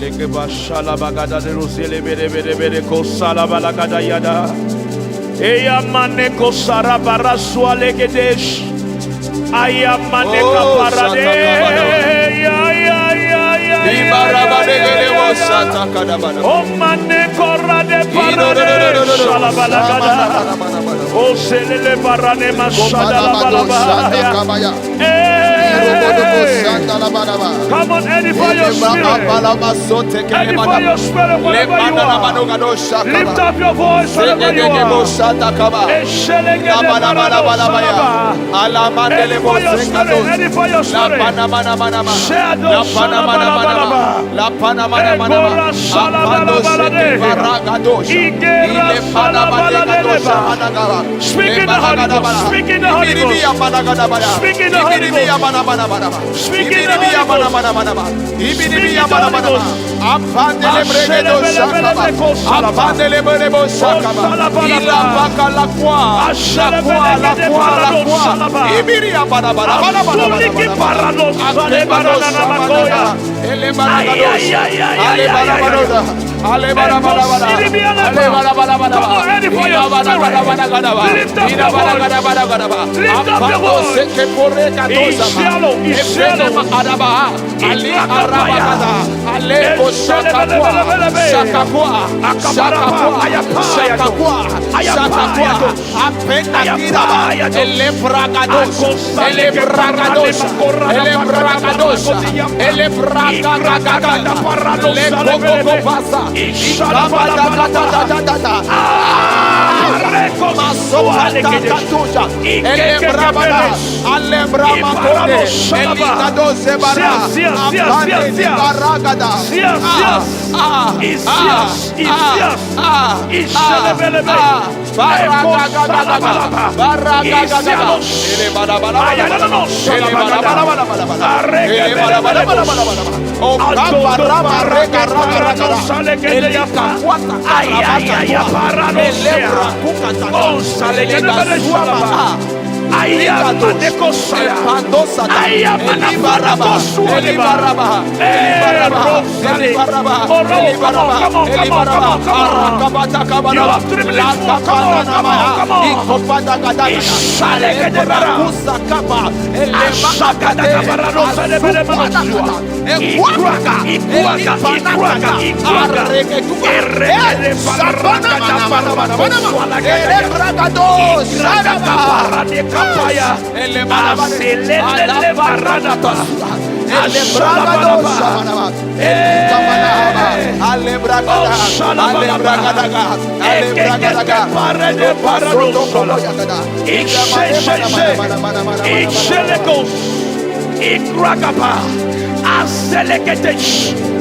Leke bashala bagada de rusele bere bere bere kosala balagada yada. Eya mane kosara baraswa legedesh. Aya mane kaparade. Ya ya ya ya. O mane korade parade. Shala balagada. O selele barane mashada la balaba. Come on, edify your spirit. Edify your spirit wherever you are. Lift up your voice wherever you are. Edify your spirit. Edify your spirit. Share those Speak in the Holy Ghost. Speak in the Holy Ghost. Speak in the Holy Ghost. Speak in the Holy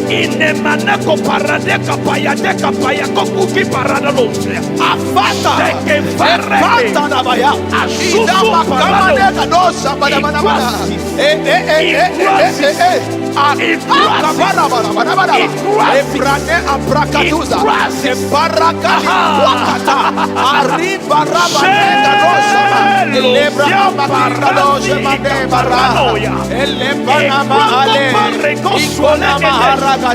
Inemanako parade kapaya de kapaya kokuki parada losle. Afata teke farete na baya. Asusu parade kadosa bana bana bana. Ebrane abrakatuza. Ebaraka wakata. Arriba rabane kadosa. Elebra abakadosa mande bara. Elebana maale. Ikona mahara. Come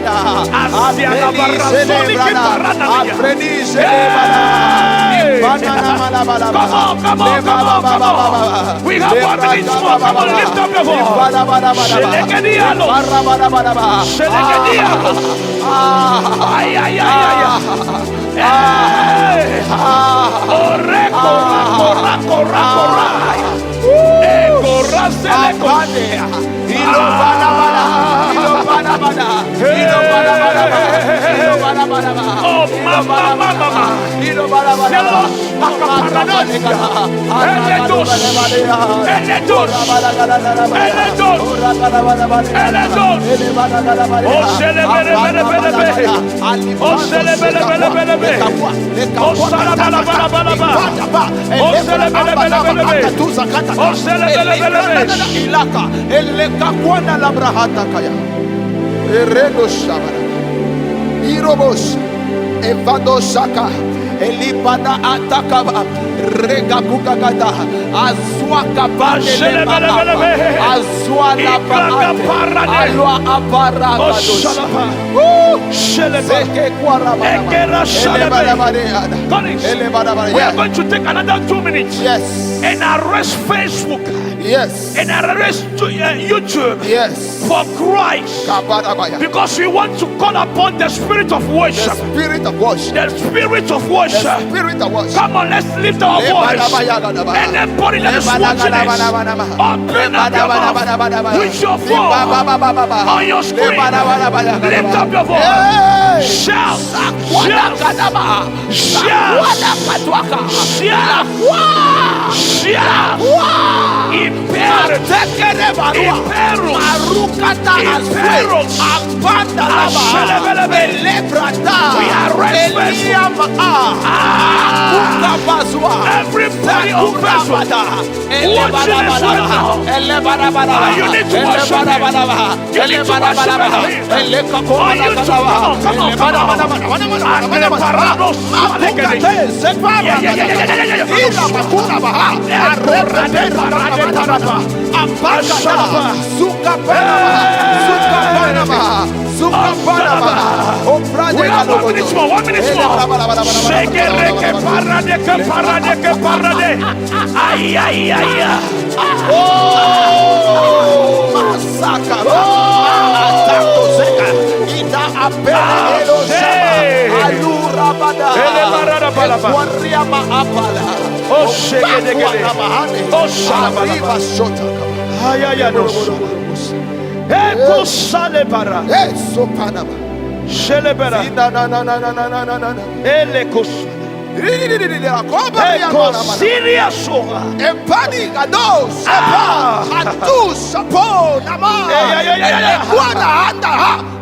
on, come on, come on, come on. We have 1 minute more. Come on, lift up your voice. Ay, ay, ay, Irobos, Evado Saka, Elipana atakaba. Rega kukakata. Azwaka bande mama. Azwala baate. Alwa abara gadosh. Zeke kwaraba. We are going to take another 2 minutes. Yes. And arrest Facebook. Yes. And arrest YouTube. Yes. For Christ. Because we want to call upon the spirit of worship. The spirit of worship. The spirit of worship. The spirit of worship. Come on, let's lift our voice. And everybody that is watching this, open up your mouth with your phone on your screen. Lift up your voice. Shout. Everybody on Facebook, watching this right now. You need to worship him. You need to worship him. On YouTube, come we have 1 minute more, 1 minute more. Shake it, parade. Ay, ay, ay. Oh, Masaka. Atako Zeka. Ida apele elo shaba. Alura bada. Ekwaria ma apala. Oh, shake it. Oh, Arriva shota. Ay, ay, ay. Eko sale para. Eso Panama. Shelebera. Na. Elekos. Eko Syria soga. Empani gados. Atu sapo nama. Ekwana anda.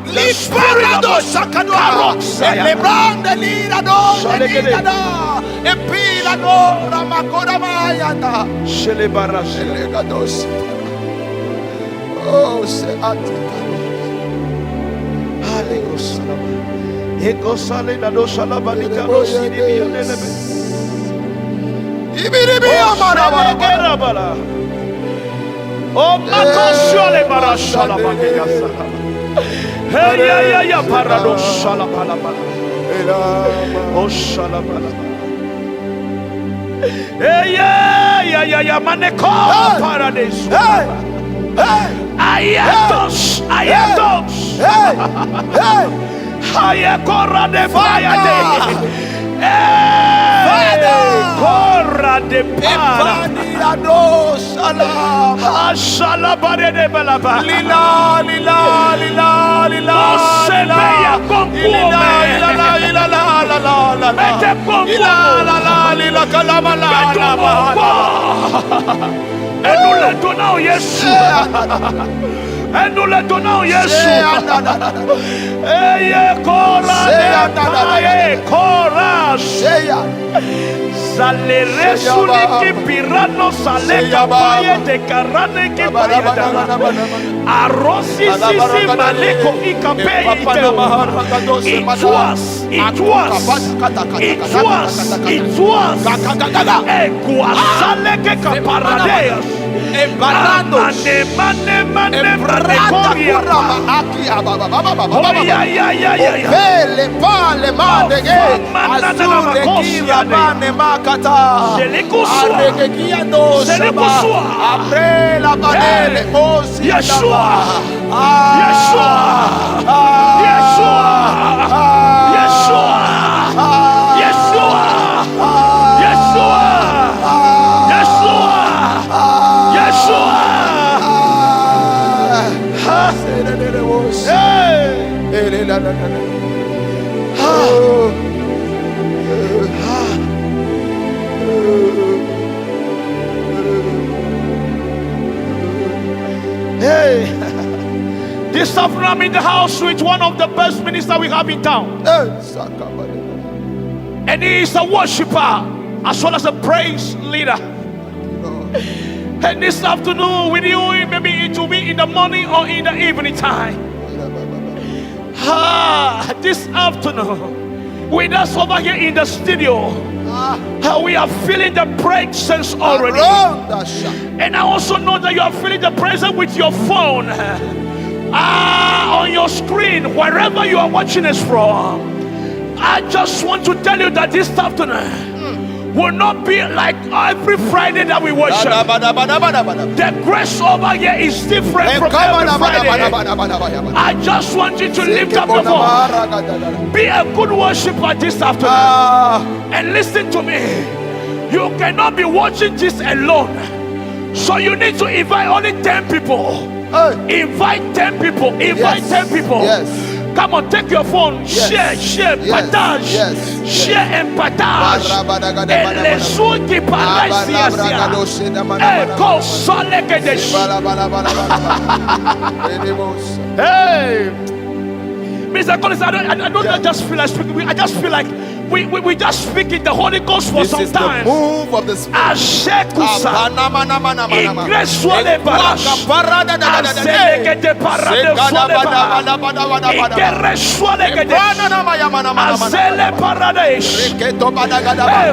Lisparado sakadwa. Elebrande lirado. Elidada. Empilado ramakora mayanda. Shelebara. Elegados. Oh, se atika. Alegos. Eko sale na do salaba ni karo siribi lelebe. Ibiribi amara bala. Oh, makosole bara salaba ke yasa. Hey ya parado salaba la. Oh salaba la. Hey ya maneko paradiso. Ayatos. Corra de fire corra de para Ashalabare de balaba lila sebeya konkume mete et nous le donnons Jésus. Et nous le donnons Jésus. Eye kora Sale resuli ki pirano sale kapaye de karane ki payada. Arosi sisi maleko ikape it was. Ekuasale ke kaparadeas. Mane pradekoria. Pele pale madege azule kira mane makata aregekia do shaba apre la banele osi Yeshua Hey, this afternoon I'm in the house with one of the best ministers we have in town. And he is a worshiper as well as a praise leader. And this afternoon with you, maybe it will be in the morning or in the evening time. This afternoon, with us over here in the studio. We are feeling the presence already. And I also know that you are feeling the presence with your phone. On your screen, wherever you are watching us from. I just want to tell you that this afternoon will not be like every Friday that we worship. The grace over here is different from every Friday. I just want you to lift up your voice. Be a good worshiper this afternoon. And listen to me. You cannot be watching this alone. So you need to invite only 10 people. Invite 10 people. Invite 10 people. Yes. Come on, take your phone. Yes. Share, partage. Yes. Share and partage. Et les jours qui paraissent hey, Mr. Collins, I don't just feel like speaking. I just feel like we just speak in the Holy Ghost for some time. The move of the Spirit.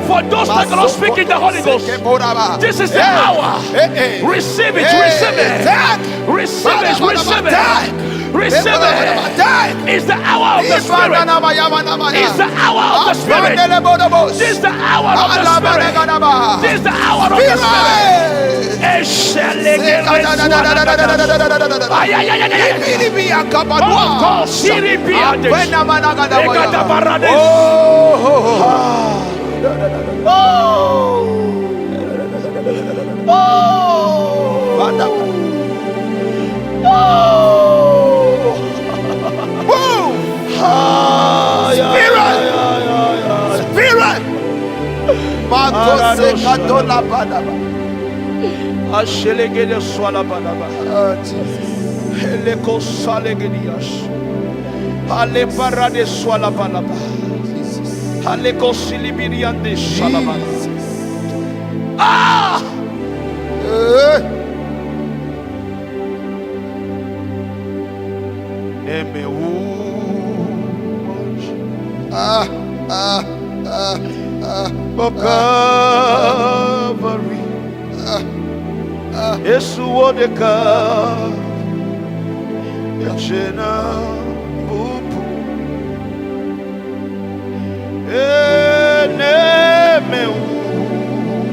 For those that cannot speak in the Holy Ghost, this is the hour. Receive it, receive it. Receive it, receive it. Receive it. It's the hour of the Spirit. It's the hour of the Spirit. This is the hour of the Spirit. This is the hour of the Ashelegede swala banaba. Eleko salegedias. Ale parade swala banaba. Aleko silibiriande shalabana. Ah! Calvary. Yesu odeka yachena bubu eneme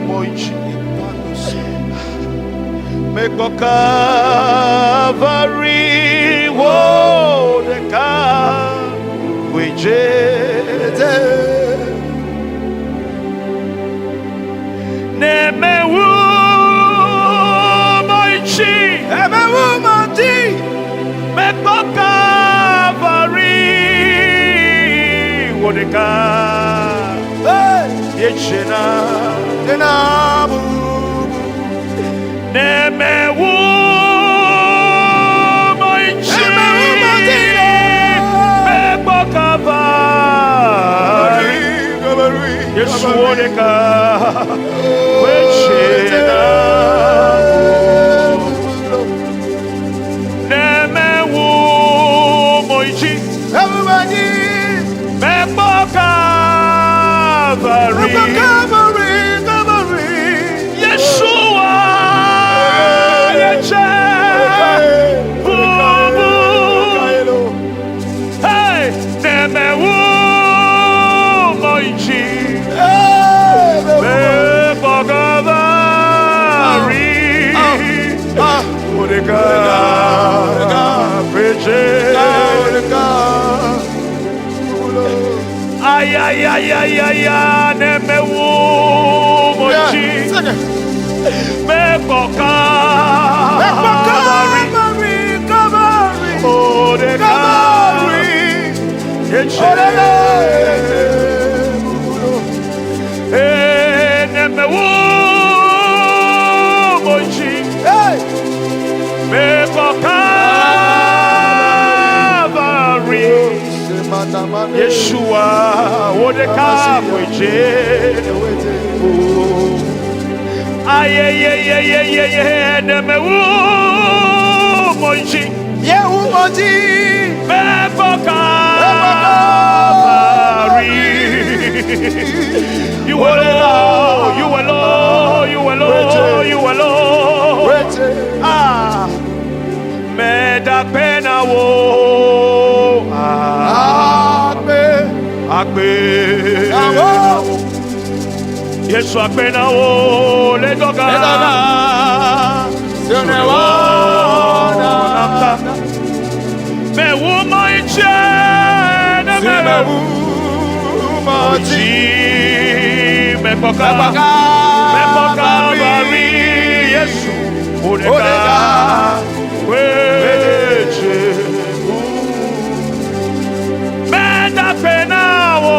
moichi meko Calvary odeka wejete nemewu moichi nemewu mati meko Calvary wodeka yechena enabu nemewu moichi meko Calvary Yesu wodeka ay, nemewu mochi mepoka Calvary oh de Calvary nemewu mochi mepoka Yeshua, Wodeka, Weje, Aye, Nemewu, Moji, Yehu Moji, Mepoka, Meda pena wo. Akpe. Yesu akpena wo le doga. Me woman iche na me me poka bari Yesu odeka weche me da pena wo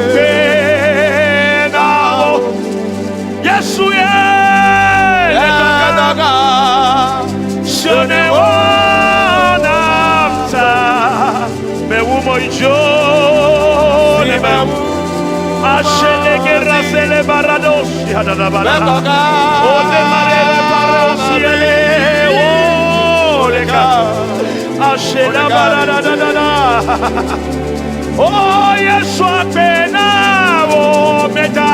pena wo Yesu ye Shone wana mta me wumo ijo ne me ashele gera sele barados yada da bala o de marele parosiele o leka ashela barada da da da o Yesu apena o meta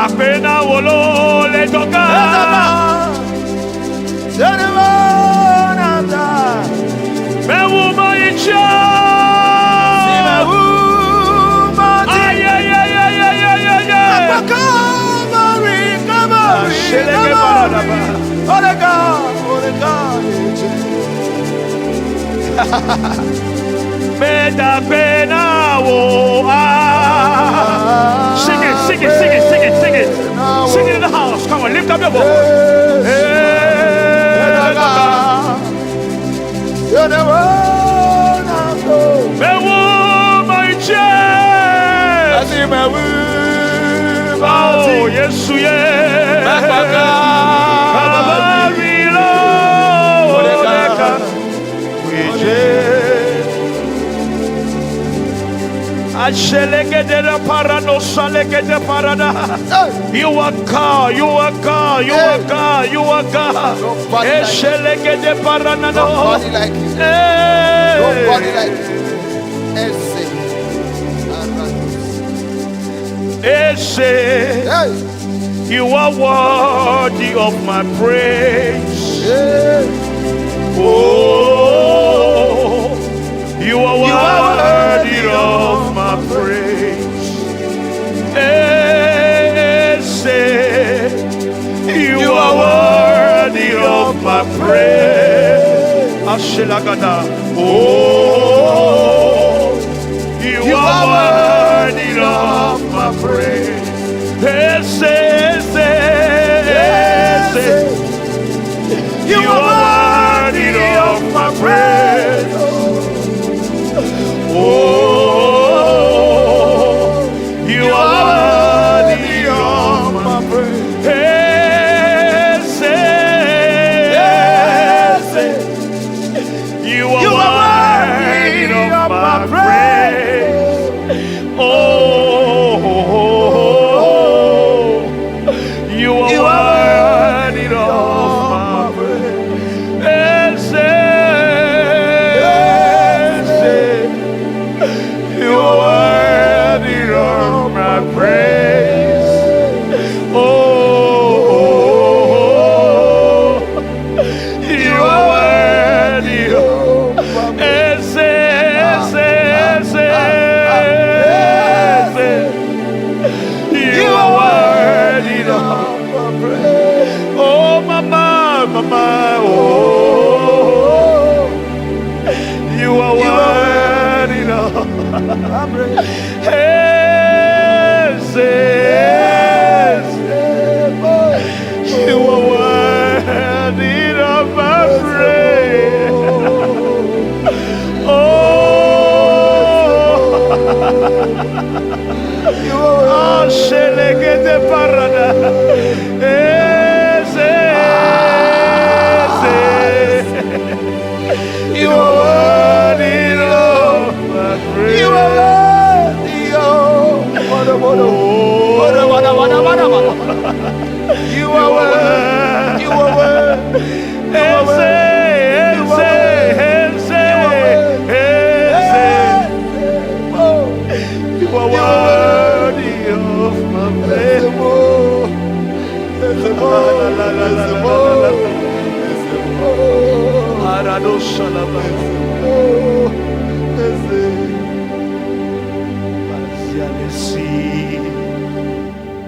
apena wolo le toka me wuma icha ay ay ay ay ay ay ay me da pena wo sing it, sing it, sing it, sing it, sing it. Sing it in the house. Come on, lift up your voice. Oh, yes, you are God, you are God, you are God, you are God. Nobody like you. Nobody like you. You are worthy of my praise. Oh, you are worthy of my praise. You are worthy of my praise. Ashilagada. Oh, you are worthy of my praise. You are worthy of my praise. Oh, you are worthy of my praise. You are worthy of my praise. Oh, you are worthy of my praise. You are worthy of my praise. Oh, you are worthy of my praise. You are worthy of my praise. Oh, mama, mama, oh, you are worthy of my praise. You are worthy of my praise. Oh, you are Shelegete Parada. You are worthy of my praise. You are worthy of you are worthy. You are worthy. You are worthy. You are worthy of my praise.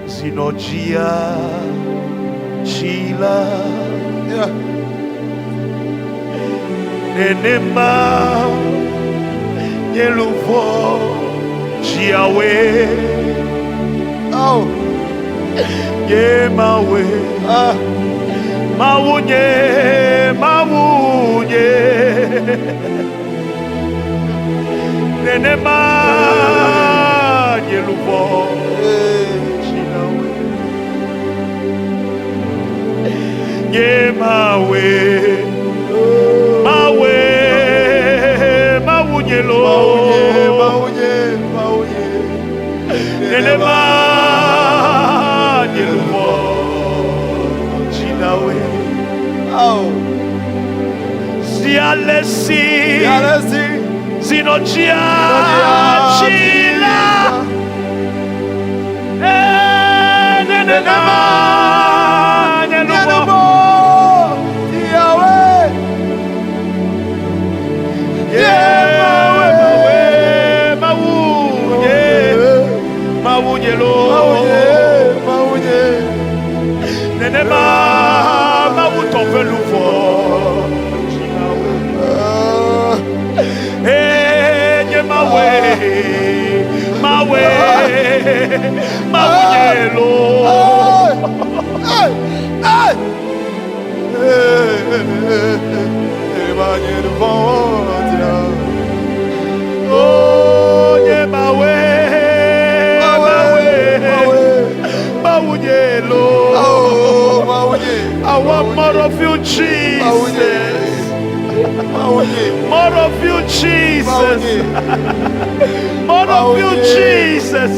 Zinojia Chila Nenema Yeluvo Chiawe Oh, Ye Mawe Mawunye Mawunye Nenema Yeluvo Ye Mawe Mawe Mawunye lo Nenema Yeluvo Chinawe oh, Zialesi Zinojia Chila Nenema Yeluvo Nenema Mawutonve Luvo Nye Mawe Mawe Mawunyelo Oh Nye Mawe Mawunyelo I want more of you, Jesus. More of you, Jesus. More of you, Jesus.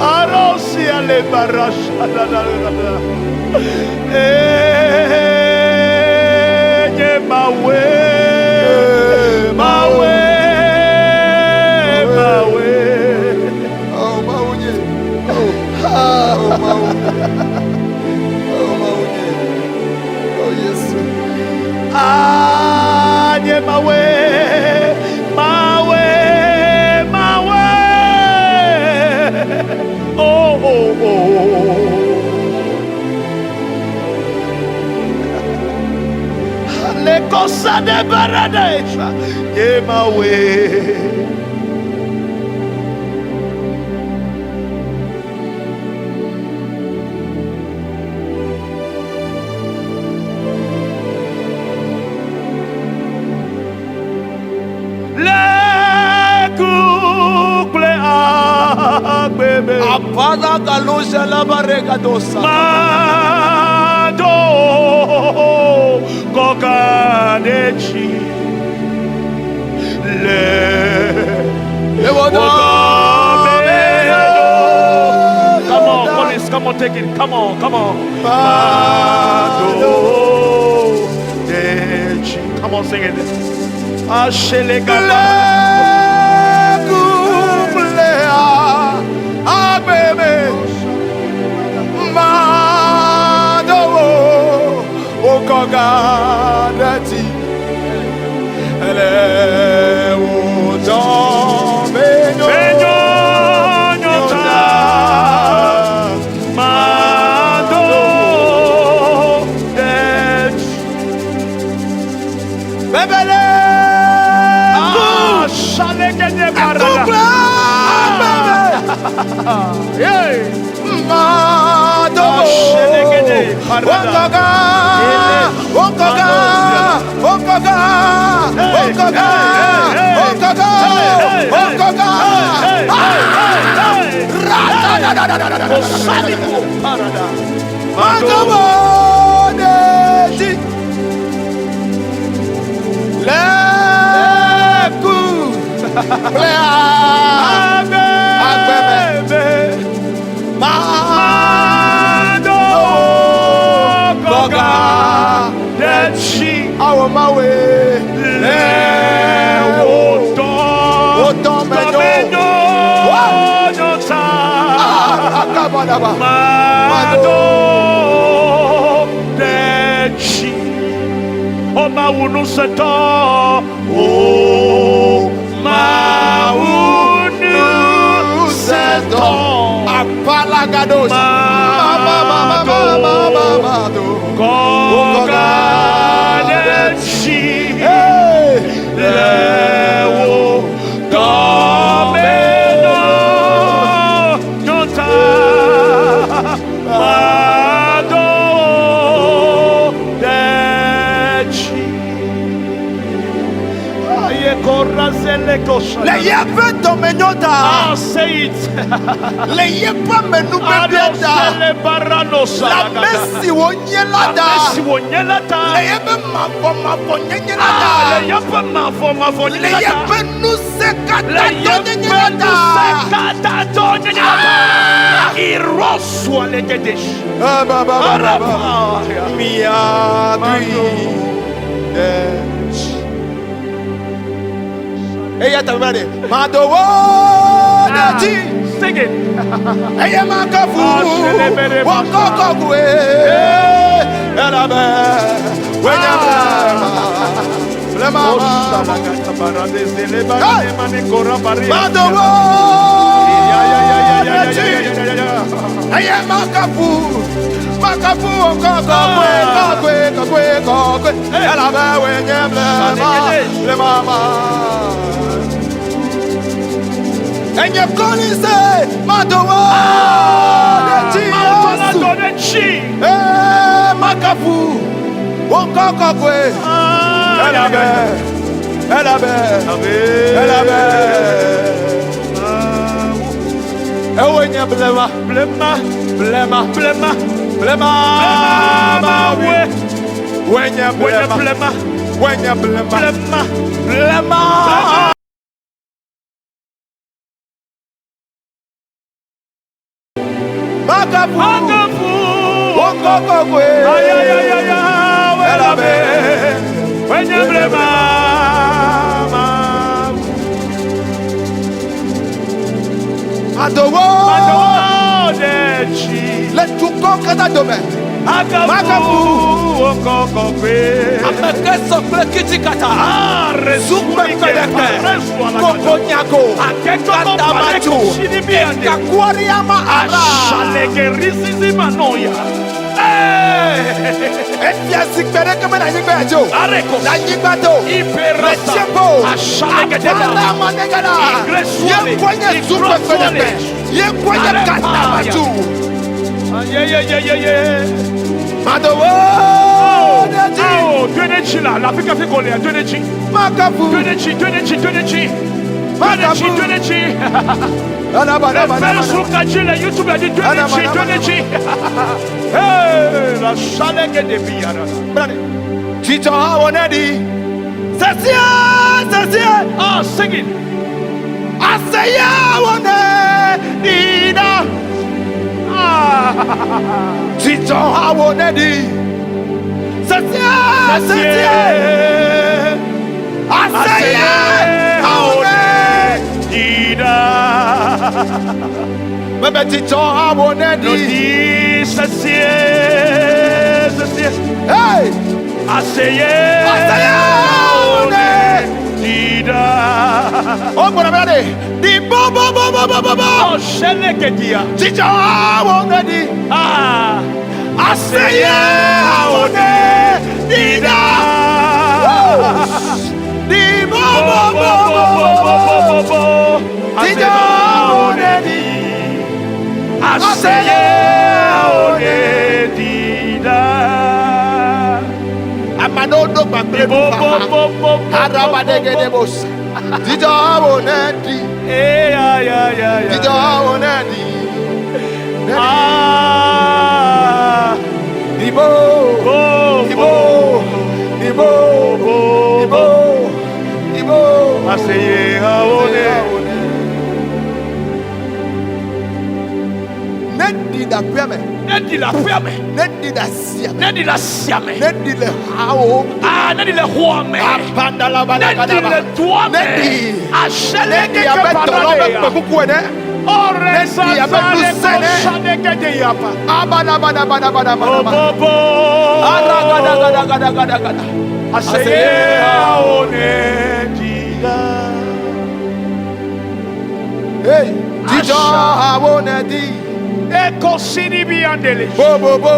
Arosia le barasha da da da da. Mawe. Anye Mawe, Mawe, Mawe. Oh, oh, oh. Le cosa de baradesa, Ye Mawe. Apada galusha la barrega dosa. Mado Goganechi Le Come on, Collins, come on, take it. Come on, come on. Mado Dechi. Come on, sing it. Ashele Gaba. Okogadati ele uto benyo nyota mado det bebele shaleke de barada hey mado shaleke de barada Okoga mawe. Le Oton menyo. Nyota. Akabadaba. Mado dechi. Oma wunu seto. O maunu seto. Apalagados. Koga dechi. Lewo domeno nyota mado dechi aye korra zele kosha Le yepe domenyota. say it Le yepe menu bebiada. le baranosa La mesi wonyelada. si wonyelata Le yepe mafo le nyenyenada. yapa mafo Le nyelata yepe nusekata le yapa nyenyenada. sekata to nyelata iroswa legedesh Baba Mia Eya tabare Madowo Deji sing it Eya makafu Wakoko kwe Elabe Wenya Blema Madowo Deji Eya makafu Wakoko kwe Elabe Wenya Blema And you're calling say, Madowo Deji Makafu Wokokokwe Elabe Ewenya blema Wenya blema Makafu Wokokokwe Elabe Wenya blema Madowo Deji Let you go kada dome Makafu Okokokwe Amekeso plekitikata Super Kedeke Kokonyako Katamatu Kakwariama Ara Shalegerisi manoya Etia sikpere kama na nyigba ajo Areko Na nyigba to Iperasa Lechepo Ashalegedela Apara manegala Igresuale Yekwenye super fedepe Yekwenye katamatu Madowo Deji Twenechi la L'Afrique fait coller Twenechi Makafu Twenechi Makafu Facebook a dit, les YouTube a dit Twenechi Hey, la chaleur de Biara Chicho Hawonedi Sasia Ah, sing it Asaya Hawonedi Chicho Hawonedi Sasia Asaya Hawonedi Bebe Chicho Hawonedi Hey Asaya Dida Oh Bonabade Di bo Oh Shelekedia Chicho Hawonedi Ah Asaya Hawonedi Di bo Chicho Hawonedi Asaya Dida Amanodo Bakre Arabadegedebos Chicho Hawonedi Chicho Hawonedi Ah Dibo Nedi di da piame. Nedi la piame. Ne di da siame. Nedi la siame. Ne di le hao. Ah, nedi le huame. Apanda la bala Nedi kadaba. le tuame. Nedi. Ashele Nedi ke abetolo parade. be kuku ene. Ore Nedi sazale abetusene. koshane ke de yapa. Abana bana bana bana bana. Bobo. Ara gada gada gada gada gada. Aseye aone diga. Hey, Tija awone di. Eko sini biandele. Bo bo bo.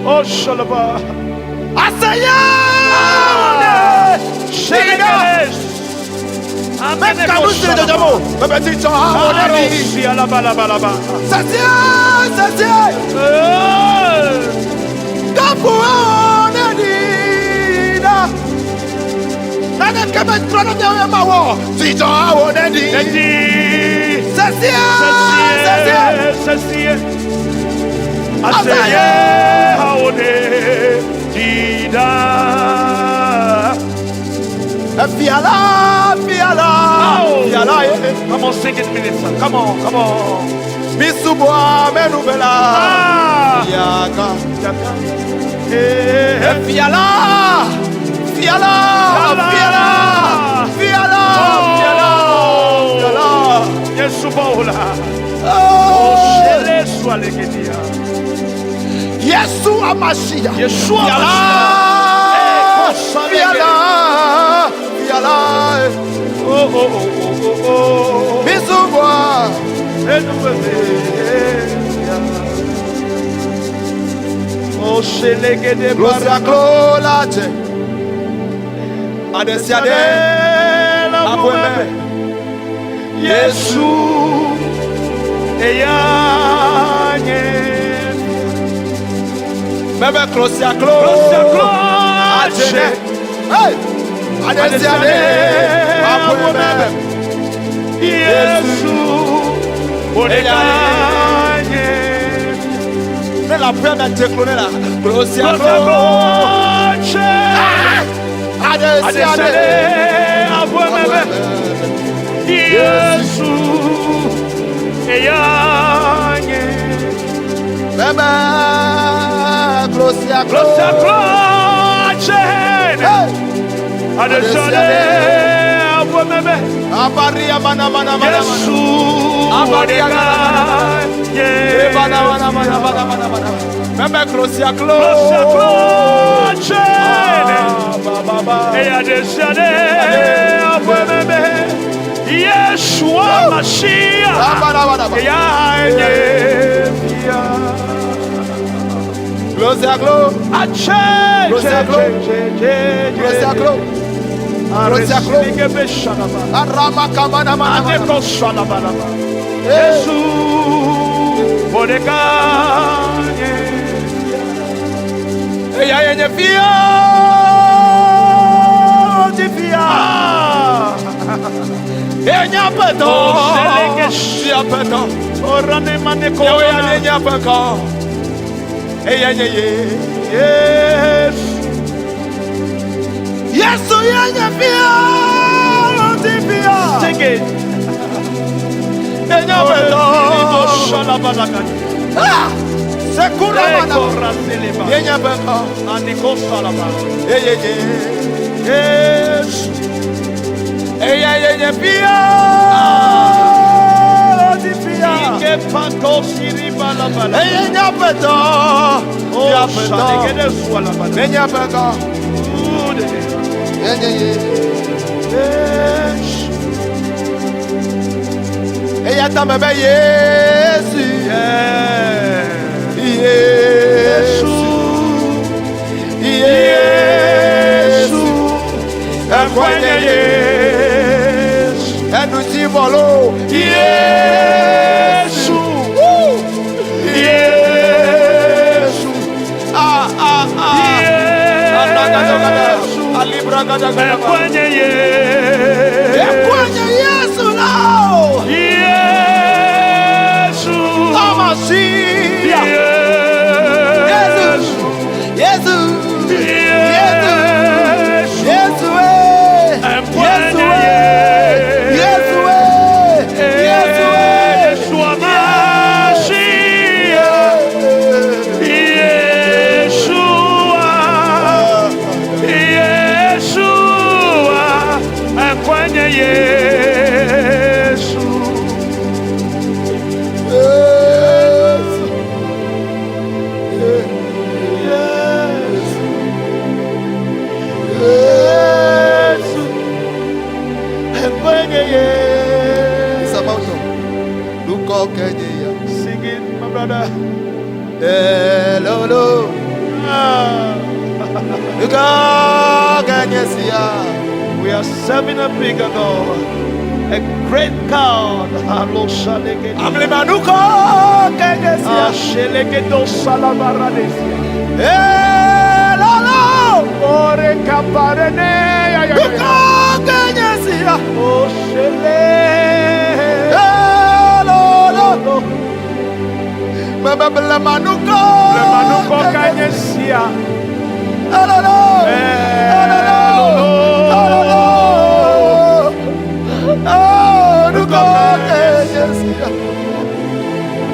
Oh shalaba. Asaya. Shenegeles. Même Kamustre de Jamo. Bébé Tija awone di. Si alaba laba laba. Sasia, sasia. Kafu awone di. Nana kama trono de mawo. Tija awone di. Nedi. Sasia, sasia. Sasia. Aseye aone dida. Fiala, fiala, fiala. Come on, sing it, minister. Come on, come on. Misubwa menubela. Ah. Yaga. Eh. Fiala, fiala, fiala, fiala, fiala, fiala. Yesu baula. Oh, Shele swalegedia. Yesu Amashia. Yesu Fiala, fiala, fiala. Oh, oh, oh, oh, oh. Misubwa. Oh, shelegede Gloria glolaje. Adesiade. Abueme. Yesu eyanye. Bebe Gloria Gloria glolaje. Hey. Adesiade. Abueme. Yesu eyanye. Mais la première déclonée là. Gloria glolaje. Adesiade. Abueme. Yesu eyanye. Bebe Gloria glolaje. Adesiade. Abueme. Abaria mana mana mana. Yesu Abaria eyanye. mana mana mana mana mana mana. Bebe Gloria glolaje. Baba. Eyadesiade. Abueme. Yeshua Mashiach eyanye. Gloria Ache. Gloria Arama kamana mana. Yesu Bodekanye. Eya yenye fia. Tifia. Enya peto. Enya peto. Orane maneko. Enya peto. Eya yenye. Yes. Yesu yenye fia. Tifia. Sing it. Enya peto. Sekura mana. Enya peto. Yes. Eya yenye fia. Tifia. Ike panto siriba la bala. Enya peto. Oh, shalegede swala bala. Enya peto. Yes. Eya tamebe Yesu. Yesu. Yesu. Ekwenye Yesu. Enuti volo. Yesu. Yesu. Ah ah ah. Yesu. Alibra gada gada. Ekwenye Yesu. Ekwenye Yesu now. Yesu. Amashia. Yesu. Yesu. Yesu. Yesu. Ekwenye Yesu. Yesu. Yesu Mashiach. Sing it, my brother. Hello. We are serving a bigger God, a great God. Hello, Shaleke. Amlemanuko Kenyesi. Sheleke do Salabaradesi. Hello. Ore Kaparene. Nuko Kenyesi. Oh, Shele. Hello. Manuko Kanyesia. Hello. Nuko Kenyesi.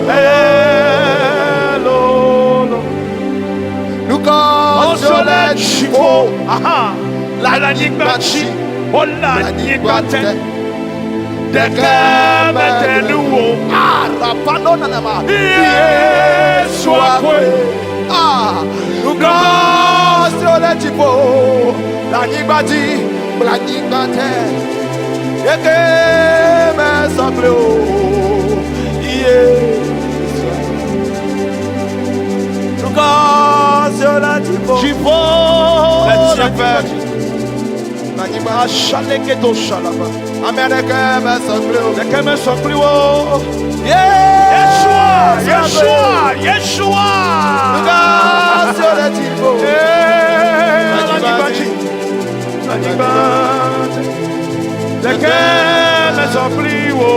Hello. Nuko Chico. Aha. La Nigbachi. Ola Nigbate. De Kametenuo. Rapano Nanama. Yes, Wakwe. Nuko Chico. La Nigbati. La Nigbate. Eke me sople o. Nuko Chivo. Let's check. Shaleke do Shalaba. America me sople o. De Keme Sopliwo. Yeshua. Yeshua. Nuko Chico. La Nigbate. De Keme Sopliwo.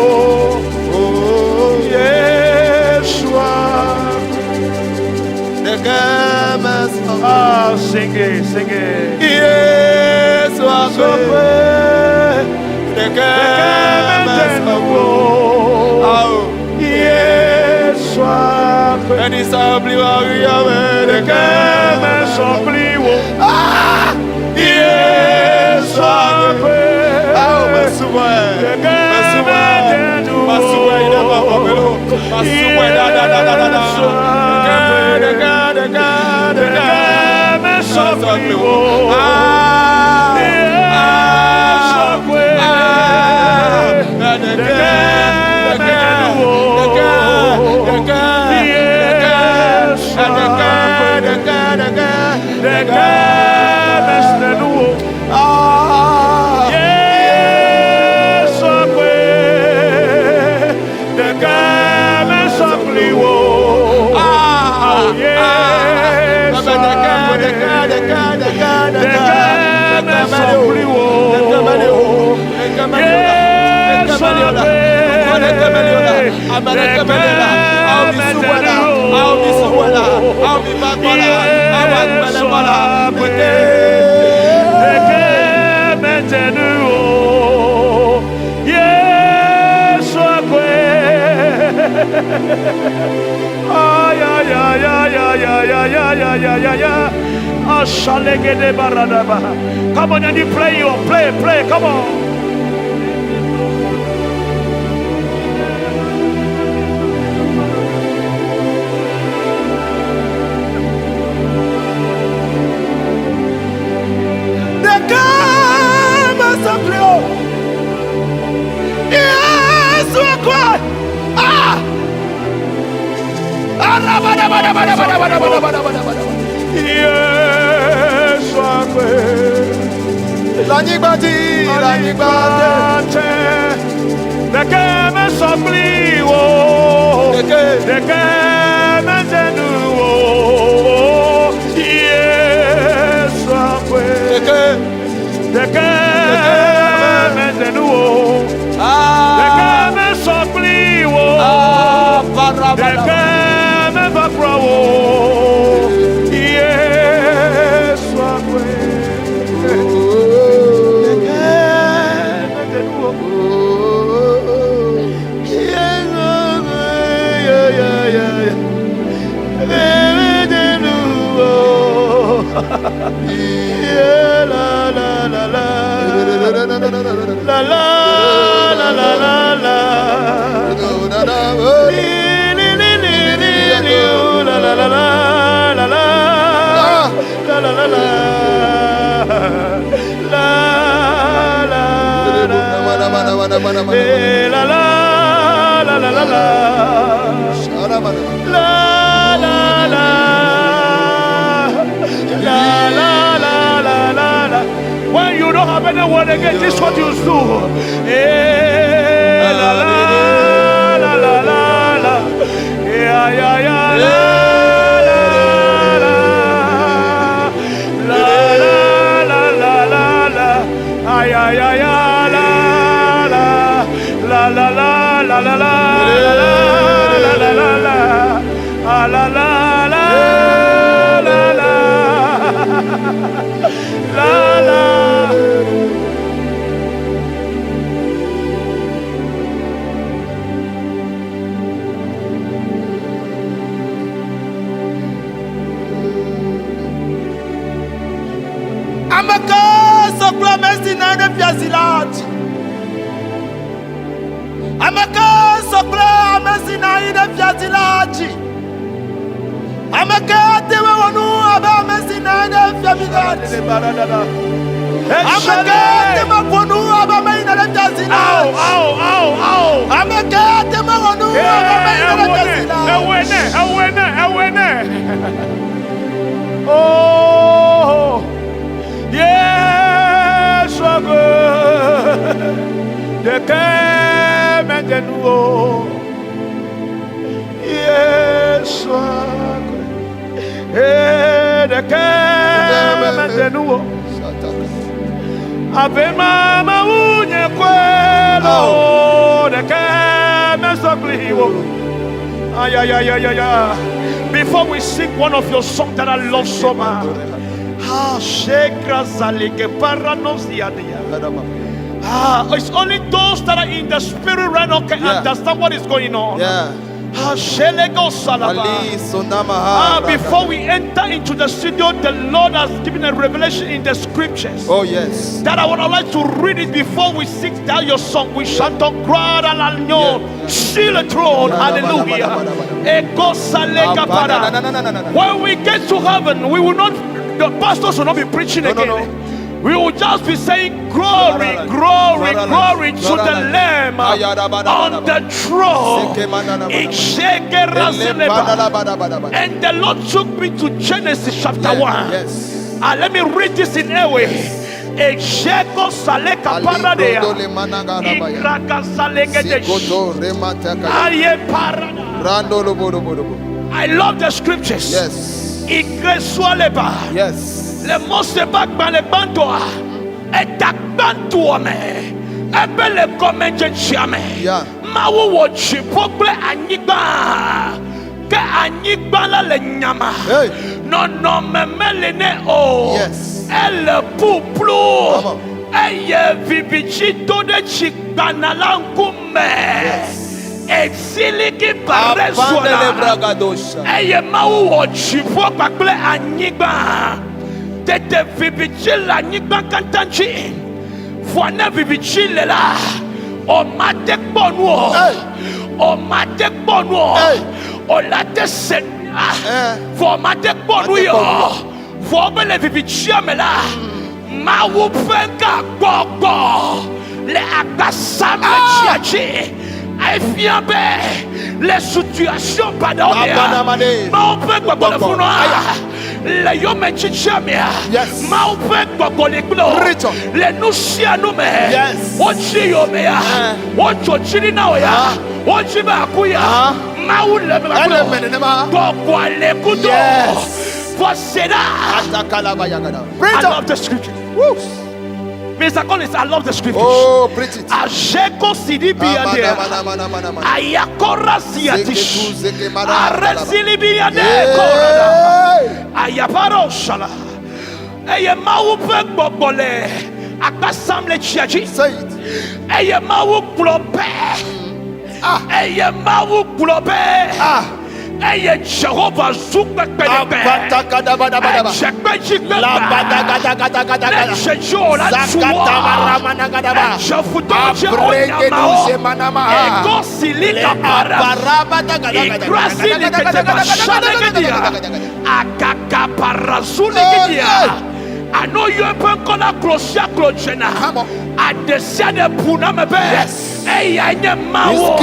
Yeshua. Sing it. Yeshua. De Yeshua. Eni sabli wa yame de Keme Sopliwo. Yeshua. Masuwa ina babelo. Masuwa da. Keme Sopliwo. Come on, and you play, come on. La Nigbati. De Keme Sopliwo. De Keme Tenuo. Yeshua. De Keme Tenuo. De Keme Sopliwo. De Keme Vakrawo. Yeshua. La la la la la la. La la la. La la la la la la. When you don't have anyone again, this is what you do. Eh, la la la la la la. Yeah yeah yeah. La la la. La la la la la. Ay ay ay ay. La la la la la la la la la la la la. Ah la la la. La la. Amaka sokla mesi na ne fiasilati. Amaka sokla mesi na ne fiasilati. Amaka tewe wonu aba mesi na ne fiasilati. Amaka tewe wonu aba mesi na ne fiasilati. Amaka tewe wonu aba mesi na ne fiasilati. Awene. Oh. Yes, so good. The came and the new. Yes, so good. The came and the new. Ave mama unye kwelo. The came and so good. Before we sing one of your songs that I love so much. It's only those that are in the spirit realm who can understand what is going on. Before we enter into the studio, the Lord has given a revelation in the scriptures. Oh yes. That I would like to read it before we sing down your song. We shall talk God and seal the throne. Hallelujah. When we get to heaven, we will not. The pastors will not be preaching again. No. We will just be saying glory, glory, glory to the Lamb on the throne. And the Lord took me to Genesis chapter 1. Yes. Let me read this in Ewe. I love the scriptures. Yes. Yes. Le mose bagba le bandoa et akbantuome ebe le komenje chiame mawo wo chipople anyigba ke anyigba la le nyama no no memele ne o ele puplu eye vibichi to de chikana lankume Exiliki pareswa eye mau wo chipo pakple anyigba tete vibichila anyigba kantanchi fwana vibichile la o mate kponu o mate kponu o late sena fo mate kponu yo fo bele vibichia la mau penga gbogbo le akasame chiachi. I fear les situations pardonnées. Mais on peut quoi pour le founoir. Les yome chichamia. Mais on peut quoi pour les glos. Les nouchia nous mais. Ochi yomea. Ocho chini naoya. Ochi bakuya. Maule me. Quoi les couteaux. For cela. I love the scripture. Mr. Collins, I love the scriptures. Oh, preach it. Ajeko sidi biyade. Ayakora siyatish. Aresili biyade korada. Ayaparo shala. Eye maupe gbobole. Akasamle chiaji. Say it. Eye mau globe. Eye mau globe. Eye Jehovah zukbe penepe. Ejekbe jikbe ba. Nechejo la tuwa. Ejefutoje onyamao. Ego silika para. Igrasili keteba shanegedia. Akaka parazulegedia. I know you have been called a closia clojena. At the Sada Puna Mebe. Hey, I am Mao.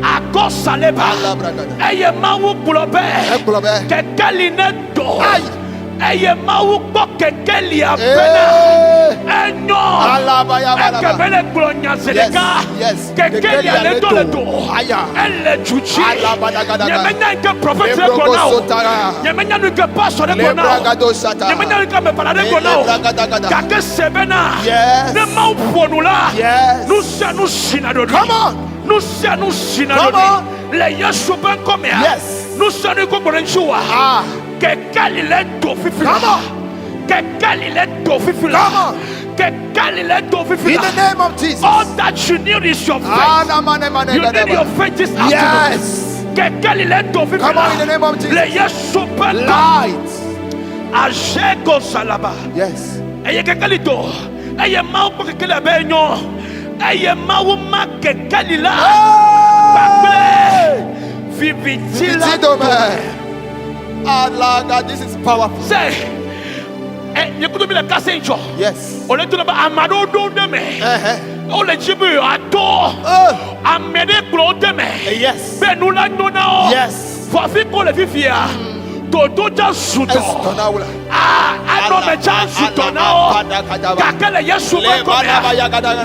Agosaleba. Eye mawu globe. Kekeli nedo. Eye mawu bo kekeli apena. Enyo. Ekebele glonya zeleka. Kekeli aledo. Elle chuchi. Yemenya nke prophet go now. Yemenya nke pastor go now. Yemenya nke me parade go now. Kake sebena. Ne mau ponula. Nous sina do. Come on. Nous sina do. Le Yesu ben comme nous sommes comme Renchua. Quelqu'un il est d'office. Quelqu'un il est d'office. Quelqu'un il est d'office. In the name of Jesus. All that you need is your faith. You need your faith this afternoon. Yes. Quelqu'un il est d'office. Come on, in the name of Jesus. Le Yesu ben Light. Ajego salaba. Yes. Eye quelqu'un il do. Eye mau pour quelqu'un la benyo. Eye mau ma quelqu'un il la. God, this is powerful. Say, you could be a cassenger. Yes. Only to the Amado do them. Only Jibu, I do. I'm made a blow them. Yes. Benula no now. Yes. For people of Vivia. To just shoot. I know the chance to turn out. Kakele Yesu Bakoya.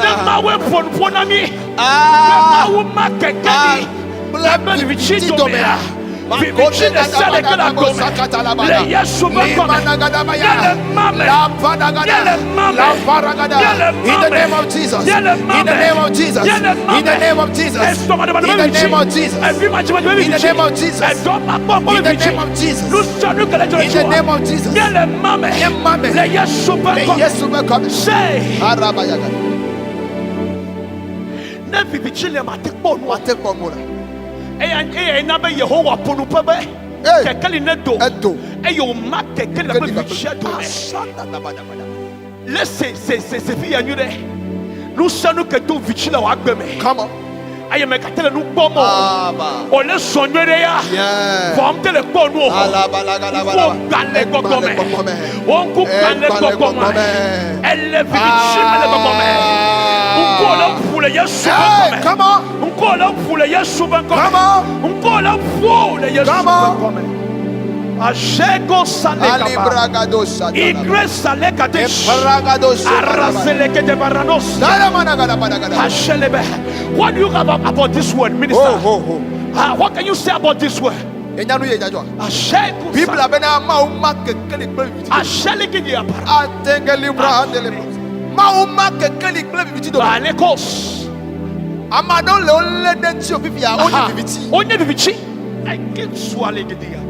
The Mawe Ponami. Mauma Kakali. Blabber Vichito. Vichina Salakala Gome. Le Yesu Bakoya. In the name of Jesus. In the name of Jesus. In the name of Jesus. In the name of Jesus. In the name of Jesus. In the name of Jesus. In the name of Jesus. Le Yesu Bakoya. Say. Never be chilling. Mate pomona. Nabe Yehovah ponu pebe. Kekeli nedo. Eyo ma kekeli na pebe shadow. Laissez ces filles à nous. Nous sommes que tout vichila wa gbeme. Come on. Aye me katele nous bomo. On le sonere ya. Forme le bono. On gale gogome. On coupe gale gogome. Elle vichima le gogome. On colle pour le Yesu gogome. Come on. On colle pour le Yesu gogome. On colle pour le Yesu gogome. Ajego saleka. Igre saleka de. Arasele ke de baranos. Ashelebe. What do you have about this word, minister? What can you say about this word? Ashego. People have been a mauma kekeli pleviti. Ashele ke dia para. Atengeli bra andele. Mauma kekeli pleviti do. Balekos. Amado le onle denti ofifia onye viviti. Onye viviti. I get swale ke dia.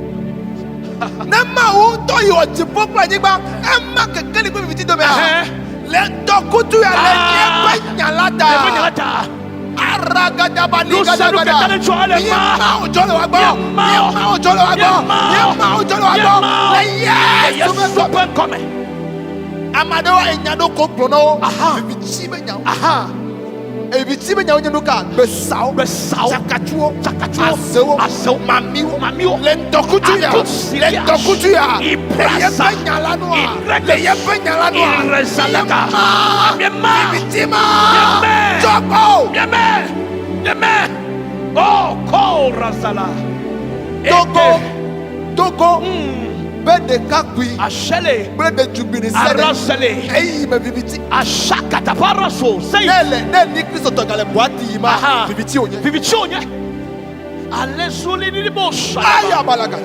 Nema uto yo tipo kwa nyigba ema kekeli pleviti do me. Le dokutu ya le nye nyalata. Nyalata. Aragada baliga da gada. Yema ojolo wagbo. Yema ojolo wagbo. Yema ojolo wagbo. Yes, super come. Amado enyado kokrono. Bibichi benya. Ebichi benya onye nuka besao. Chakachuo. Asewo. Mamiwo. Lentokutu ya. Ibrasa. Leyepenya lanua. Iresalaka. Bibitima. Topo. Yeme. Oh, Korasala. Togo. Bede kakui. Ashele. Bede jubini sele. Arasele. Eyi me bibiti. Ashakata paraso. Say. Ne ni Kristo tokale boati ma bibiti onye. Alesuli ni bosha. Aya balaga.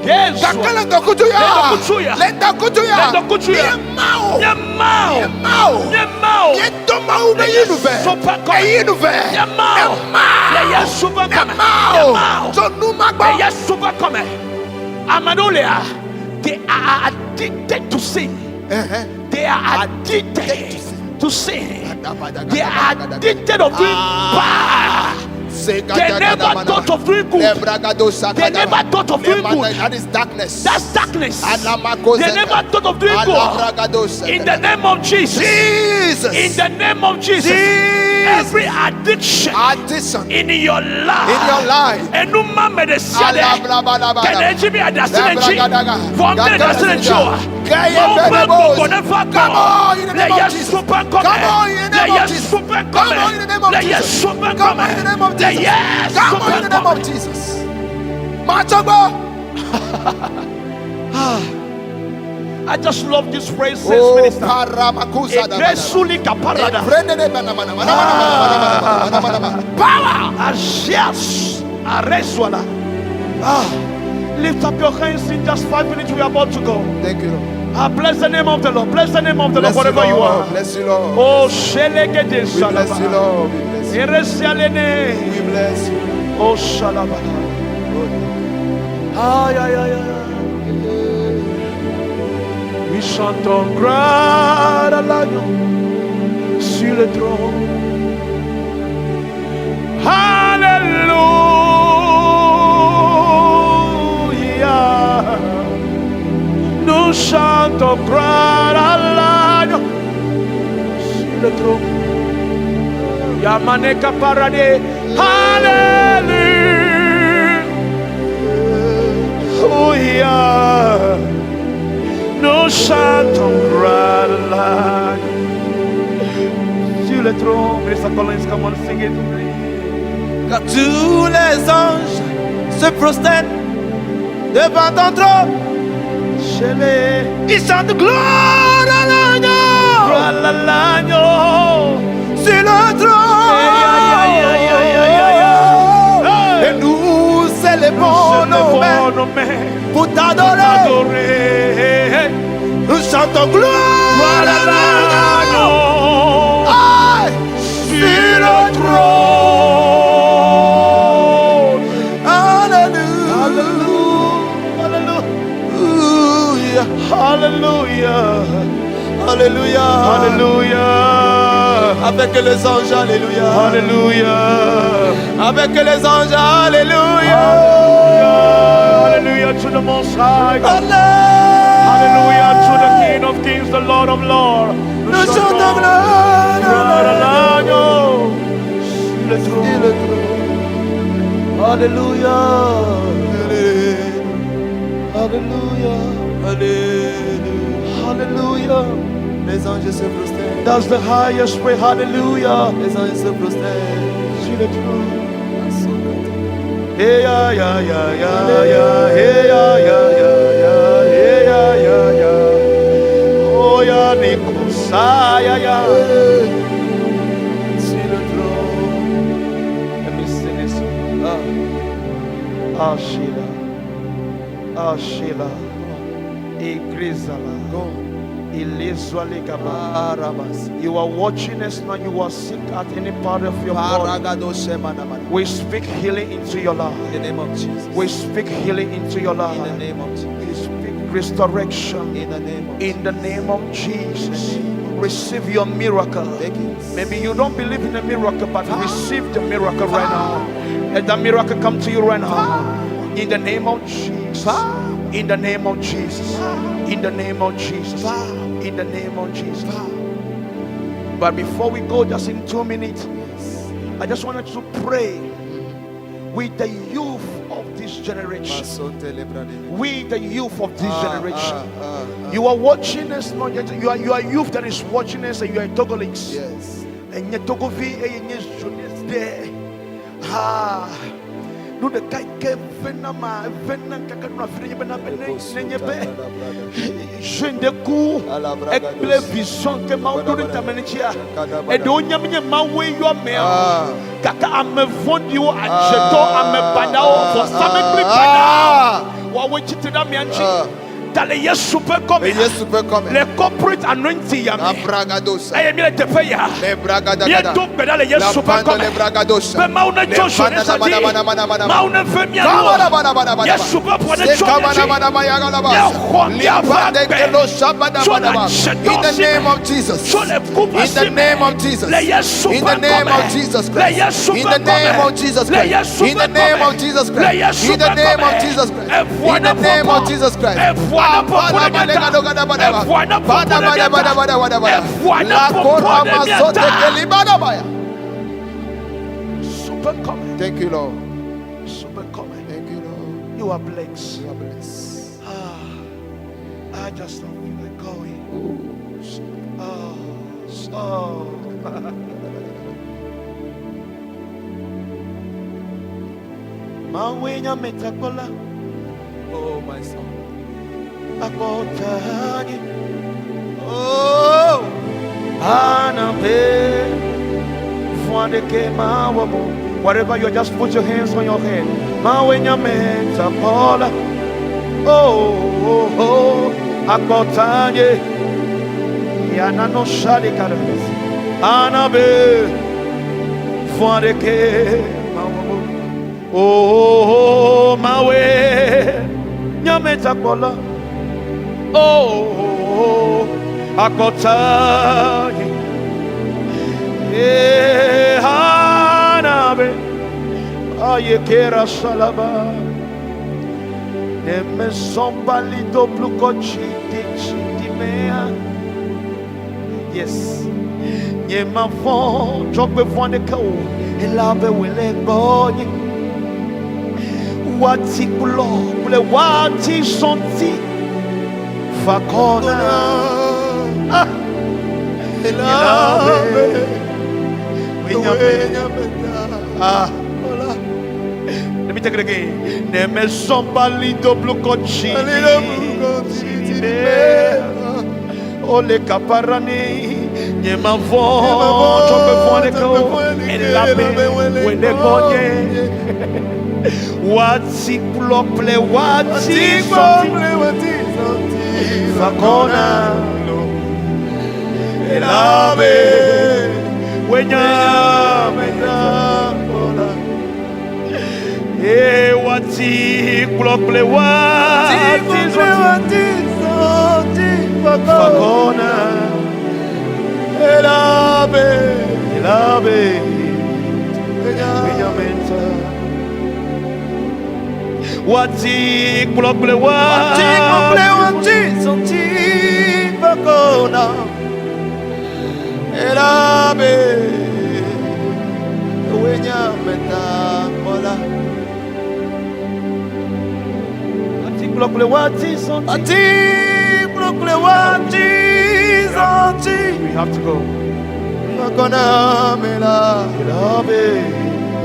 Yes. Kakele dokutuya. Lenda kutuya. Yemao. Yetoma ube yinuve. Yinuve. Yemao. Le Yesuba come. Yemao. Tonuma gbo. Le Yesuba come. Amadolea. They are addicted to sin. They are addicted to sin. They are addicted of doing bad. They never thought of doing good. They never thought of doing good. That is darkness. That's darkness. They never thought of doing good. In the name of Jesus. In the name of Jesus. Every addiction in your life. And no man may say that. Can you be a destiny? From the destiny. Come on, in the name of Jesus. Jesus. Come on in the name of Jesus. Come on in the name of Jesus. Machogo. I just love this phrase, Oh, minister. Paramakusa. Egresuli kaparada. Power. Yes. Areswala. Lift up your hands in just 5 minutes. We are about to go. Thank you, Lord. Bless the name of the Lord. Bless the name of the Lord, Bless you, wherever you Lord. are. Bless you, Lord. Oh, Shelegede We bless you, Lord. We bless you. Eresialene. We bless you. Oh, Shalabala. Aïe, aïe, aïe, aïe. We chante en gloire à l'agneau sur le trône. Alléluia. Nous chantons gloire à l'agneau sur le trône. Yamaneka parade. Alléluia. Nous chantons gloire à l'agneau sur le trône. Mr. Collins, come on, sing it. Car tous les anges se prosternent devant ton trône. Ils chantent gloire à l'agneau. Gloire à l'agneau sur le trône. Et nous célébrons nos mains pour t'adorer. Nous chantons gloire à l'agneau sur le trône. Alléluia. Alléluia. Alléluia. Alléluia. Avec les anges, alléluia. Alléluia. Avec les anges, alléluia. Hallelujah to the Most High God. Alléluia. Hallelujah to the King of Kings, the Lord of Lords. Nous chantons gloire à l'agneau sur le trône. Alléluia. Alléluia. Alléluia. Les anges se prosternent. That's the highest way. Hallelujah. Les anges se prosternent. Sur le trône. Hey ya ya ya ya ya. Hey ya ya ya ya. Hey ya ya ya. Oh ya nikusa ya ya. Sur le trône. Let me sing this. Ah Sheila. Ah Sheila. Igrizala. You are watching us now. You are sick at any part of your body. We speak healing into your life. In the name of Jesus. We speak healing into your life. In the name of Jesus. We speak restoration. In the name of In the name of Jesus. Receive your miracle. Maybe you don't believe in a miracle, but receive the miracle right now. Let the miracle come to you right now. In the name of Jesus. In the name of Jesus. In the name of Jesus. In the name of Jesus. But before we go, just in 2 minutes, I just wanted to pray with the youth of this generation. With the youth of this generation. You are watching us, not yet. You are youth that is watching us, and you are Togolese. Yes. And you Togovi and you there. No the kai ke venama venan kakana fini bena benenye be jende ku ekple vision ke maudo de tamenichia e do nyamnye mawe yo me kaka amevond you ajeto amebadao for family badao wa we chitida mianchi Dale Yesu peut comme les corporate anointing ya me aye mi te fe ya bientôt que dale Yesu peut comme mais mauna Joshua ne sa di mauna femi alo Yesu peut prendre Joshua in the name of Jesus. In the name of Jesus. In the name of Jesus Christ. In the name of Jesus Christ. In the name of Jesus Christ. In the name of Jesus Christ. In the name of Jesus Christ. Thank you, Lord. Thank you, Lord. You are blessed. You are blessed. I just don't feel like going. Mawenya metakola. Oh, my son. Akotani. Oh, Anabe. Fuandeke mawamo. Whatever you are, just put your hands on your head. Mawenya metakola. Oh, Akotani. Yana no shali karas. Anabe. Fuandeke mawamo. Oh, mawe. Nyametakola. Oh, Akotani. Hanabe. Ayekera salaba. Neme sombali do blukochi di mea. Yes. Nyema fon jogbe fon de kao. Elabe wele gonye. Wati kulo, kule wati sonti. Fakona. Ah. Elabe. Ah. Let me take it again. Neme sombali do blukochi. Ole kaparani. Nyema fon jogbe fon de kao. Elabe wele gonye. Wati kulople wati sonti Fakona Elabe Wenya Metakola Wati kulople wati sonti Fakona Elabe Wenya Metakola Wati kulople wati sonti Fakona Elabe Wenya Metakola Wati kulople wati sonti We have to go. Fakona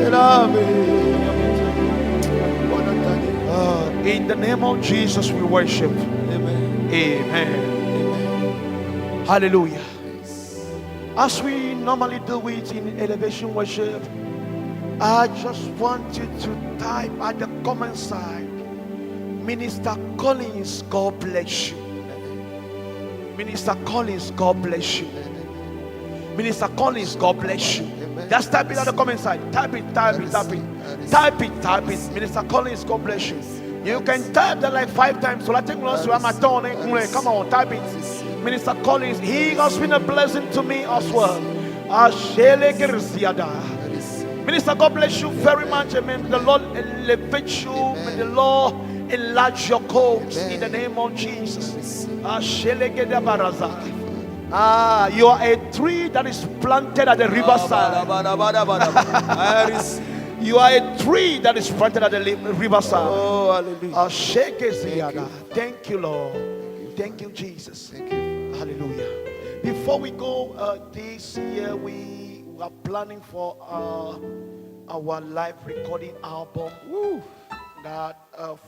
Elabe In the name of Jesus we worship. Amen. Amen. Hallelujah. As we normally do it in elevation worship, I just want you to type at the comment side, Minister Collins, God bless you. Minister Collins, God bless you. Minister Collins, God bless you. Just type it at the comment side. Type it. Minister Collins, God bless you. You can type that like 5 times. So I think come on, type it. Minister Collins, he has been a blessing to me as well. Minister, God bless you very much. Amen. The Lord elevate you. May the Lord enlarge your cause in the name of Jesus. You are a tree that is planted at the riverside. You are a tree that is planted at the riverside. Oh, hallelujah. Thank you, Lord. Thank you, Jesus. Thank you. Hallelujah. Before we go, this year we are planning for our live recording album. Woo. That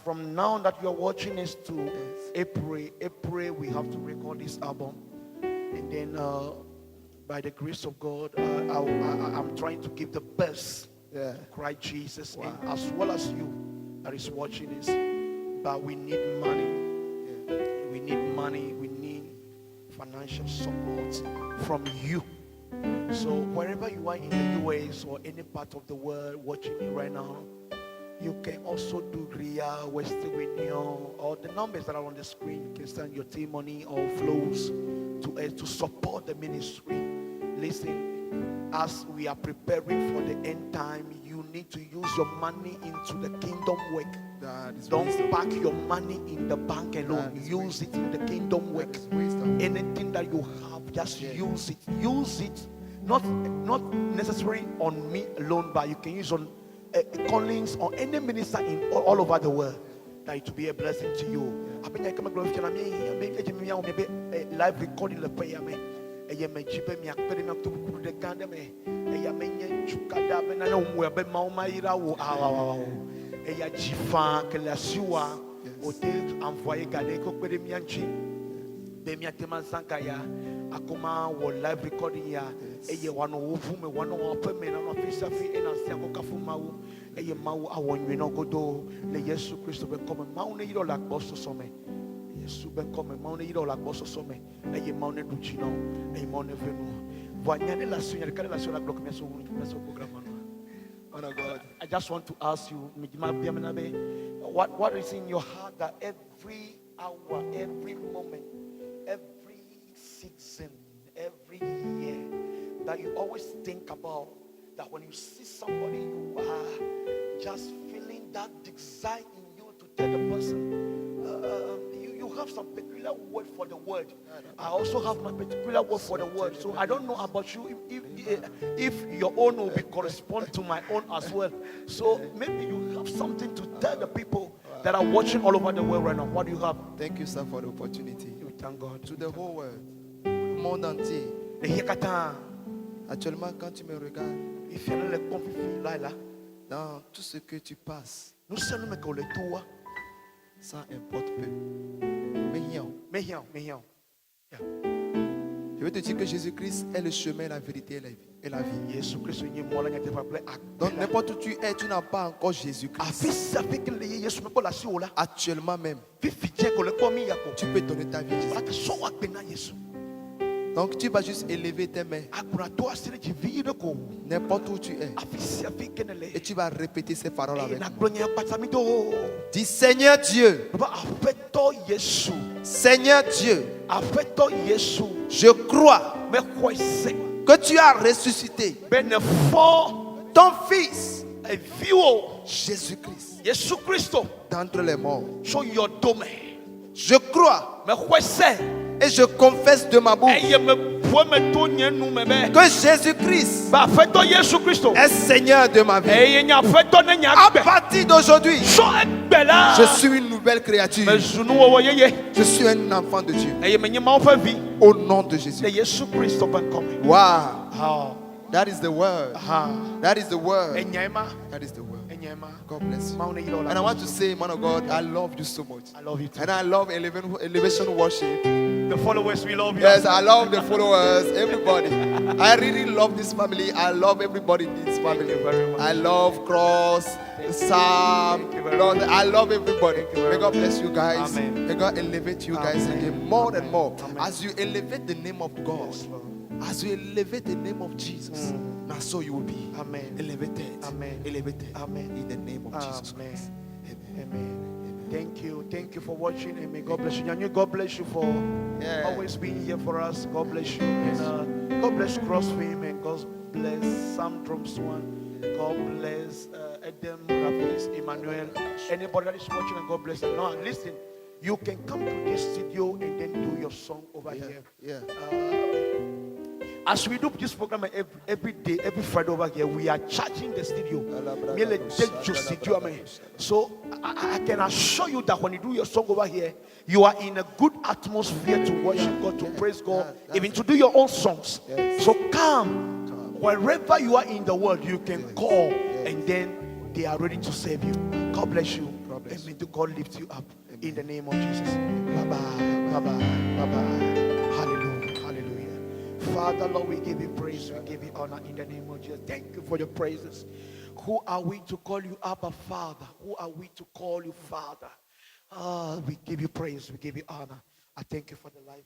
from now that you are watching is to April we have to record this album, and then by the grace of God, I'm trying to give the best. Yeah. Christ Jesus, wow. And as well as you that is watching this, but we need money. Yeah. We need money. We need financial support from you. So wherever you are in the US or any part of the world watching me right now, you can also do RIA, Western Union, or the numbers that are on the screen. You can send your team money or flows to support the ministry. Listen. As we are preparing for the end time, you need to use your money into the kingdom work. Don't pack your money in the bank alone. Use it in the kingdom work. Anything that you have, just use it. Use it. Not necessarily on me alone, but you can use on Collins or any minister in all over the world. That it will be a blessing to you. Live recording the prayer. Et il y a Jifa que la Siwa, au envoyé Gade, Kokpede Mianchi, Bemiatema Zankaya, Akoma, ou live recording ya, et you want to open one open men on officer fee and a Sanko Kafumau, et you mau, I want you know go do, the Yesu Christo become a mountain, you don't like Bosso Some. Yesu become a mountain, you don't like Bosso Some, and you mounted Duchino, a mountain Venu. Vanyane la Sunya, the Carla Block Meso, program. I just want to ask you, what is in your heart that every hour, every moment, every season, every year, that you always think about, that when you see somebody, you are just feeling that desire in you to tell the person, you have some peculiar word for the word. I also have my particular word for the word. So I don't know about you if your own will be correspond to my own as well. So maybe you have something to tell the people that are watching all over the world right now. What do you have? Thank you, sir, for the opportunity. We thank God. To the whole world, le monde entier. Actuellement, quand tu me regardes, dans tout ce que tu passes, ça importe peu. Je veux te dire que Jésus-Christ est le chemin, la vérité et la vie. Donc n'importe où tu es, tu n'as pas encore Jésus-Christ. Actuellement même, tu peux donner ta vie à Jésus. Donc tu vas juste élever tes mains n'importe où tu es et tu vas répéter ces paroles avec moi. Dis Seigneur Dieu, Seigneur Dieu, je crois que tu as ressuscité ton fils Jésus-Christ d'entre les morts. Je crois et je confesse de ma bouche que Jésus-Christ est Seigneur de ma vie. À partir d'aujourd'hui, je suis une nouvelle créature. Je suis un enfant de Dieu. Au nom de Jésus. Wow. That is the word. That is the word. That is the word. God bless you. And I want to say, man of God, I love you so much. I love you too. And I love Elevation Worship. The followers, we love you. Yes, I love the followers, everybody. I really love this family. I love everybody in this family. Thank you very much. I love Cross, Sam, Lord. I love everybody. May God bless you guys. Amen. May God elevate you guys again more and more. As you elevate the name of God. Yes, Lord. As you elevate the name of Jesus, now so you will be elevated. Elevated. In the name of Jesus Christ. Amen. Thank you for watching, and may God bless you. And God bless you for always being here for us. God bless you, and God bless CrossFame, and God bless Sam Drumswan. God bless Edem, Rafael, Emmanuel. Anybody that is watching, and God bless them. Now listen, you can come to this studio and then do your song over here. As we do this program every day, every Friday over here, we are charging the studio. So I can assure you that when you do your song over here, you are in a good atmosphere to worship God, to praise God, even to do your own songs. So come, wherever you are in the world, you can call, and then they are ready to save you. God bless you, and may God lift you up in the name of Jesus. Bye bye, bye bye, bye bye. Hallelujah. Father, Lord, we give you praise, we give you honor in the name of Jesus. Thank you for your praises. Who are we to call you Abba, Father? Who are we to call you Father? We give you praise, we give you honor. I thank you for the life.